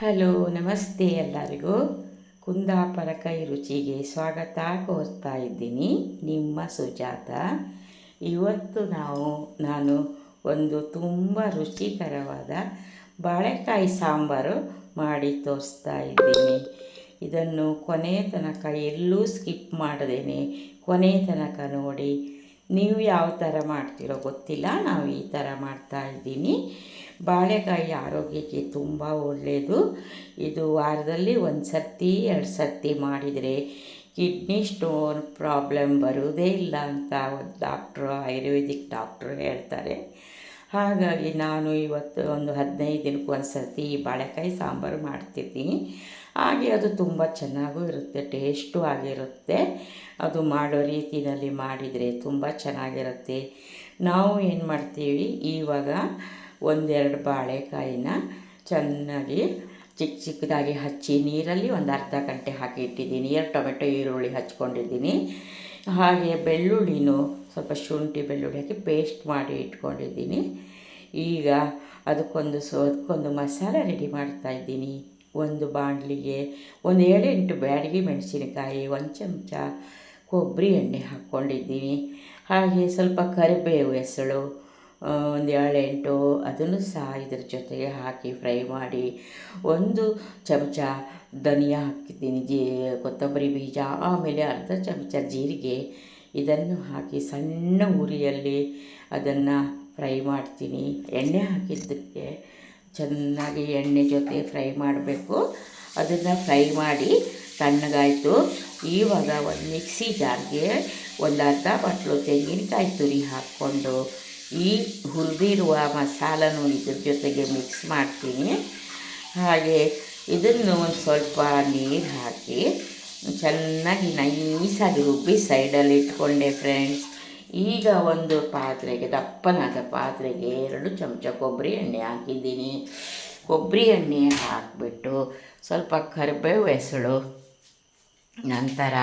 Hello ನಮಸ್ತೆ ಎಲ್ಲರಿಗೂ. ಕುಂದಾಪುರ ಕೈ ರುಚಿಗೆ ಸ್ವಾಗತ ಕೋರ್ತಾ ಇದ್ದೀನಿ. ನಿಮ್ಮ ಸುಜಾತ. ಇವತ್ತು ನಾನು ಒಂದು ತುಂಬ ರುಚಿಕರವಾದ ಬಾಳೆಕಾಯಿ ಸಾಂಬಾರು ಮಾಡಿ ತೋರಿಸ್ತಾ ಇದ್ದೀನಿ. ಇದನ್ನು ಕೊನೆ ತನಕ ಎಲ್ಲೂ ಸ್ಕಿಪ್ ಮಾಡದೇನೆ ಕೊನೆ ತನಕ ನೋಡಿ. ನೀವು ಯಾವ ಥರ ಮಾಡ್ತೀರೋ ಗೊತ್ತಿಲ್ಲ, ನಾವು ಈ ಥರ ಮಾಡ್ತಾಯಿದ್ದೀನಿ. ಬಾಳೆಕಾಯಿ ಆರೋಗ್ಯಕ್ಕೆ ತುಂಬ ಒಳ್ಳೆಯದು. ಇದು ವಾರದಲ್ಲಿ 1 ಸರ್ತಿ 2 ಸರ್ತಿ ಮಾಡಿದರೆ ಕಿಡ್ನಿ ಸ್ಟೋನ್ ಪ್ರಾಬ್ಲಮ್ ಬರುವುದೇ ಇಲ್ಲ ಅಂತ ಆಯುರ್ವೇದಿಕ್ ಡಾಕ್ಟ್ರು ಹೇಳ್ತಾರೆ. ಹಾಗಾಗಿ ನಾನು ಇವತ್ತು ಒಂದು 15 ದಿನಕ್ಕೆ 1 ಸರ್ತಿ ಬಾಳೆಕಾಯಿ ಸಾಂಬಾರು ಮಾಡ್ತಿರ್ತೀನಿ. ಹಾಗೆ ಅದು ತುಂಬ ಚೆನ್ನಾಗೂ ಇರುತ್ತೆ, ಟೇಸ್ಟು ಆಗಿರುತ್ತೆ. ಅದು ಮಾಡೋ ರೀತಿಯಲ್ಲಿ ಮಾಡಿದರೆ ತುಂಬ ಚೆನ್ನಾಗಿರುತ್ತೆ. ನಾವು ಏನು ಮಾಡ್ತೀವಿ, ಇವಾಗ 1-2 ಬಾಳೆಕಾಯಿನ ಚೆನ್ನಾಗಿ ಚಿಕ್ಕದಾಗಿ ಹಚ್ಚಿ ನೀರಲ್ಲಿ ಒಂದು ಅರ್ಧ ಗಂಟೆ ಹಾಕಿ ಇಟ್ಟಿದ್ದೀನಿ. 2 ಟೊಮೆಟೊ ಈರುಳ್ಳಿ ಹಚ್ಕೊಂಡಿದ್ದೀನಿ. ಹಾಗೆ ಬೆಳ್ಳುಳ್ಳಿನೂ ಸ್ವಲ್ಪ ಶುಂಠಿ ಬೆಳ್ಳುಳ್ಳಿ ಹಾಕಿ ಪೇಸ್ಟ್ ಮಾಡಿ ಇಟ್ಕೊಂಡಿದ್ದೀನಿ. ಈಗ ಅದಕ್ಕೊಂದು ಮಸಾಲೆ ರೆಡಿ ಮಾಡ್ತಾಯಿದ್ದೀನಿ. ಒಂದು ಬಾಣಲಿಗೆ 7-8 ಬ್ಯಾಡಗಿ ಮೆಣಸಿನಕಾಯಿ, 1 ಚಮಚ ಕೊಬ್ಬರಿ ಎಣ್ಣೆ ಹಾಕ್ಕೊಂಡಿದ್ದೀನಿ. ಹಾಗೆ ಸ್ವಲ್ಪ ಕರಿಬೇವು ಹೆಸಳು, 7-8 ಅದನ್ನು ಸಹ ಇದ್ರ ಜೊತೆಗೆ ಹಾಕಿ ಫ್ರೈ ಮಾಡಿ. 1 ಚಮಚ ಧನಿಯಾ ಹಾಕಿದ್ದೀನಿ, ಕೊತ್ತಂಬರಿ ಬೀಜ, ಆಮೇಲೆ ಅರ್ಧ ಚಮಚ ಜೀರಿಗೆ. ಇದನ್ನು ಹಾಕಿ ಸಣ್ಣ ಉರಿಯಲ್ಲಿ ಅದನ್ನು ಫ್ರೈ ಮಾಡ್ತೀನಿ. ಎಣ್ಣೆ ಹಾಕಿದ್ದಕ್ಕೆ ಚೆನ್ನಾಗಿ ಎಣ್ಣೆ ಜೊತೆ ಫ್ರೈ ಮಾಡಬೇಕು. ಅದನ್ನು ಫ್ರೈ ಮಾಡಿ ತಣ್ಣಗಾಯಿತು. ಇವಾಗ ಒಂದು ಮಿಕ್ಸಿ ಜಾರ್ಗೆ ಒಂದು ಅರ್ಧ ಬಟ್ಲು ತೆಂಗಿನಕಾಯಿ ತುರಿ ಹಾಕ್ಕೊಂಡು ಈ ಹುರಿದಿರುವ ಮಸಾಲನೂ ಇದ್ರ ಜೊತೆಗೆ ಮಿಕ್ಸ್ ಮಾಡ್ತೀನಿ. ಹಾಗೆ ಇದನ್ನು ಒಂದು ಸ್ವಲ್ಪ ನೀರು ಹಾಕಿ ಚೆನ್ನಾಗಿ ನೈಸಾಗಿ ರುಬ್ಬಿ ಸೈಡಲ್ಲಿ ಇಟ್ಕೊಂಡೆ ಫ್ರೆಂಡ್ಸ್. ಈಗ ಒಂದು ಪಾತ್ರೆಗೆ, ದಪ್ಪನಾದ ಪಾತ್ರೆಗೆ 2 ಚಮಚ ಕೊಬ್ಬರಿ ಎಣ್ಣೆ ಹಾಕಿದ್ದೀನಿ. ಕೊಬ್ಬರಿ ಎಣ್ಣೆ ಹಾಕಿಬಿಟ್ಟು ಸ್ವಲ್ಪ ಕರಿಬೇವು ಹೆಸಳು, ನಂತರ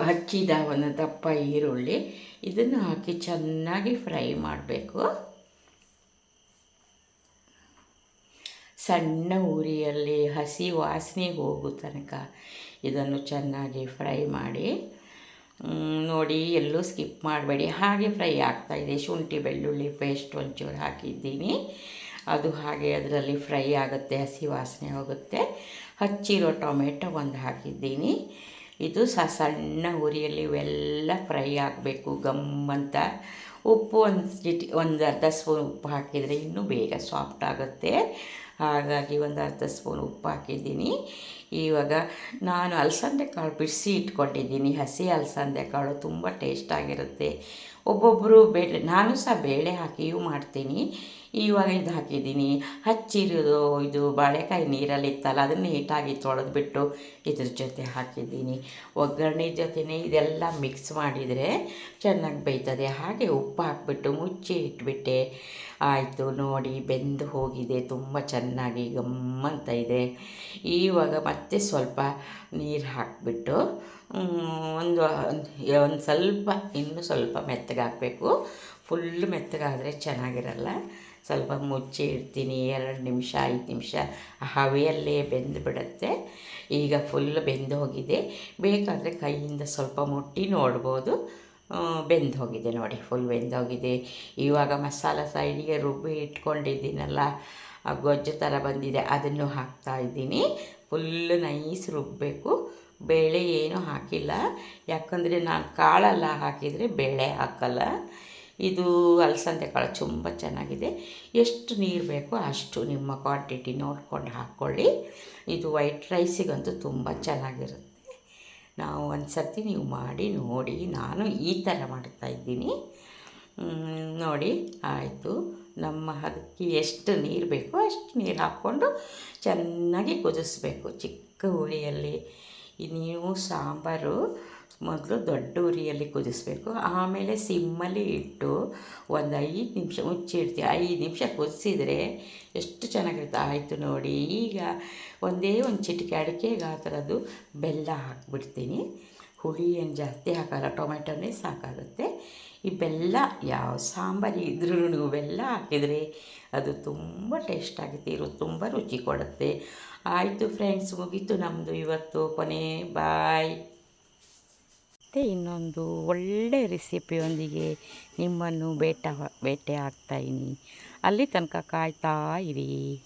ಹಚ್ಚಿದ ಒಂದು ದಪ್ಪ ಈರುಳ್ಳಿ, ಇದನ್ನು ಹಾಕಿ ಚೆನ್ನಾಗಿ ಫ್ರೈ ಮಾಡಬೇಕು. ಸಣ್ಣ ಉರಿಯಲ್ಲಿ ಹಸಿ ವಾಸನೆ ಹೋಗೋ ತನಕ ಇದನ್ನು ಚೆನ್ನಾಗಿ ಫ್ರೈ ಮಾಡಿ. ನೋಡಿ, ಎಲ್ಲೂ ಸ್ಕಿಪ್ ಮಾಡಬೇಡಿ. ಹಾಗೆ ಫ್ರೈ ಆಗ್ತಾಯಿದೆ. ಶುಂಠಿ ಬೆಳ್ಳುಳ್ಳಿ ಪೇಸ್ಟ್ ಒಂಚೂರು ಹಾಕಿದ್ದೀನಿ. ಅದು ಹಾಗೆ ಅದರಲ್ಲಿ ಫ್ರೈ ಆಗುತ್ತೆ, ಹಸಿ ವಾಸನೆ ಹೋಗುತ್ತೆ. ಹಚ್ಚಿರೋ ಟೊಮೆಟೊ ಒಂದು ಹಾಕಿದ್ದೀನಿ. ಇದು ಸಣ್ಣ ಉರಿಯಲ್ಲಿ ಇವೆಲ್ಲ ಫ್ರೈ ಆಗಬೇಕು ಗಮ್ಮಂತ. ಉಪ್ಪು ಒಂದು ಅರ್ಧ ಸ್ಪೂನ್ ಉಪ್ಪು ಹಾಕಿದರೆ ಇನ್ನೂ ಬೇಗ ಸಾಫ್ಟ್ ಆಗುತ್ತೆ. ಹಾಗಾಗಿ ಒಂದು ಅರ್ಧ ಸ್ಪೂನ್ ಉಪ್ಪು ಹಾಕಿದ್ದೀನಿ. ಇವಾಗ ನಾನು ಅಲಸಂದೆ ಕಾಳು ಬಿಡಿಸಿ ಇಟ್ಕೊಂಡಿದ್ದೀನಿ. ಹಸಿ ಅಲಸಂದೆ ಕಾಳು ತುಂಬ ಟೇಸ್ಟಾಗಿರುತ್ತೆ. ಒಬ್ಬೊಬ್ಬರು ನಾನು ಸಹ ಬೇಳೆ ಹಾಕಿಯೂ ಮಾಡ್ತೀನಿ. ಇವಾಗ ಇದು ಹಾಕಿದ್ದೀನಿ. ಹಚ್ಚಿರೋದು ಇದು ಬಾಳೆಕಾಯಿ ನೀರಲ್ಲಿತ್ತಲ್ಲ, ಅದನ್ನು ನೀಟಾಗಿ ತೊಳೆದ್ಬಿಟ್ಟು ಇದ್ರ ಜೊತೆ ಹಾಕಿದ್ದೀನಿ. ಒಗ್ಗರಣೆ ಜೊತೆನೇ ಇದೆಲ್ಲ ಮಿಕ್ಸ್ ಮಾಡಿದರೆ ಚೆನ್ನಾಗಿ ಬೇಯ್ತದೆ. ಹಾಗೆ ಉಪ್ಪು ಹಾಕ್ಬಿಟ್ಟು ಮುಚ್ಚಿ ಇಟ್ಬಿಟ್ಟೆ. ಆಯಿತು ನೋಡಿ, ಬೆಂದು ಹೋಗಿದೆ ತುಂಬ ಚೆನ್ನಾಗಿ ಗಮ್ಮಂತ ಇದೆ. ಇವಾಗ ಮತ್ತೆ ಸ್ವಲ್ಪ ನೀರು ಹಾಕಿಬಿಟ್ಟು ಒಂದು ಸ್ವಲ್ಪ ಇನ್ನೂ ಸ್ವಲ್ಪ ಮೆತ್ತಗೆ ಹಾಕಬೇಕು. ಫುಲ್ ಮೆತ್ತಗಾದರೆ ಚೆನ್ನಾಗಿರಲ್ಲ. ಸ್ವಲ್ಪ ಮುಚ್ಚಿ ಇಡ್ತೀನಿ. 2 ನಿಮಿಷ 5 ನಿಮಿಷ ಹವೆಯಲ್ಲೇ ಬೆಂದು ಬಿಡುತ್ತೆ. ಈಗ ಫುಲ್ ಬೆಂದು ಹೋಗಿದೆ. ಬೇಕಾದರೆ ಕೈಯಿಂದ ಸ್ವಲ್ಪ ಮುಟ್ಟಿ ನೋಡ್ಬೋದು. ಬೆಂದು ಹೋಗಿದೆ ನೋಡಿ, ಫುಲ್ ಬೆಂದೋಗಿದೆ. ಇವಾಗ ಮಸಾಲ ಸೈಡಿಗೆ ರುಬ್ಬಿ ಇಟ್ಕೊಂಡಿದ್ದೀನಲ್ಲ, ಆ ಗೊಜ್ಜು ಥರ ಬಂದಿದೆ, ಅದನ್ನು ಹಾಕ್ತಾಯಿದ್ದೀನಿ. ಫುಲ್ ನೈಸ್ ರುಬ್ಬಬೇಕು. ಬೇಳೆ ಏನೂ ಹಾಕಿಲ್ಲ, ಯಾಕಂದರೆ ನಾನು ಕಾಳೆಲ್ಲ ಹಾಕಿದರೆ ಬೇಳೆ ಹಾಕಲ್ಲ. ಇದು ಅಲಸಂದೆ ಕಾಳು ತುಂಬ ಚೆನ್ನಾಗಿದೆ. ಎಷ್ಟು ನೀರು ಬೇಕೋ ಅಷ್ಟು ನಿಮ್ಮ ಕ್ವಾಂಟಿಟಿ ನೋಡ್ಕೊಂಡು ಹಾಕ್ಕೊಳ್ಳಿ. ಇದು ವೈಟ್ ರೈಸಿಗಂತೂ ತುಂಬ ಚೆನ್ನಾಗಿರುತ್ತೆ. ನಾವು 1 ಸರ್ತಿ ನೀವು ಮಾಡಿ ನೋಡಿ. ನಾನು ಈ ಥರ ಮಾಡ್ತಾಯಿದ್ದೀನಿ ನೋಡಿ. ಆಯಿತು. ಅದಕ್ಕೆ ಎಷ್ಟು ನೀರು ಬೇಕೋ ಅಷ್ಟು ನೀರು ಹಾಕ್ಕೊಂಡು ಚೆನ್ನಾಗಿ ಕುದಿಸ್ಬೇಕು ಚಿಕ್ಕ ಉರಿಯಲ್ಲಿ. ನೀವು ಸಾಂಬಾರು ಮೊದಲು ದೊಡ್ಡ ಉರಿಯಲ್ಲಿ ಕುದಿಸ್ಬೇಕು, ಆಮೇಲೆ ಸಿಮ್ಮಲ್ಲಿ ಇಟ್ಟು ಒಂದು 5 ನಿಮಿಷ ಮುಚ್ಚಿಡ್ತೀವಿ. 5 ನಿಮಿಷ ಕುದಿಸಿದರೆ ಎಷ್ಟು ಚೆನ್ನಾಗಿರುತ್ತೆ. ಆಯಿತು ನೋಡಿ. ಈಗ ಒಂದು ಚಿಟಿಕೆ ಅಡಿಕೆ ಗಾತ್ರದ್ದು ಬೆಲ್ಲ ಹಾಕ್ಬಿಡ್ತೀನಿ. ಹುಳಿ ಏನು ಜಾಸ್ತಿ ಹಾಕಲ್ಲ, ಟೊಮೆಟೊನೇ ಸಾಕಾಗುತ್ತೆ. ಈ ಬೆಲ್ಲ ಯಾವ ಸಾಂಬಾರು ಇದ್ರೂ ಬೆಲ್ಲ ಹಾಕಿದರೆ ಅದು ತುಂಬ ಟೇಸ್ಟ್ ಆಗುತ್ತೆ, ತುಂಬ ರುಚಿ ಕೊಡುತ್ತೆ. ಆಯಿತು ಫ್ರೆಂಡ್ಸ್, ಮುಗೀತು ನಮ್ಮದು ಇವತ್ತು. ಕೊನೆ ಬಾಯ್. ಮತ್ತು ಇನ್ನೊಂದು ಒಳ್ಳೆಯ ರೆಸಿಪಿಯೊಂದಿಗೆ ನಿಮ್ಮನ್ನು ಭೇಟಿ ಆಗ್ತಾಯಿನಿ. ಅಲ್ಲಿ ತನಕ ಕಾಯ್ತಾ ಇರಿ.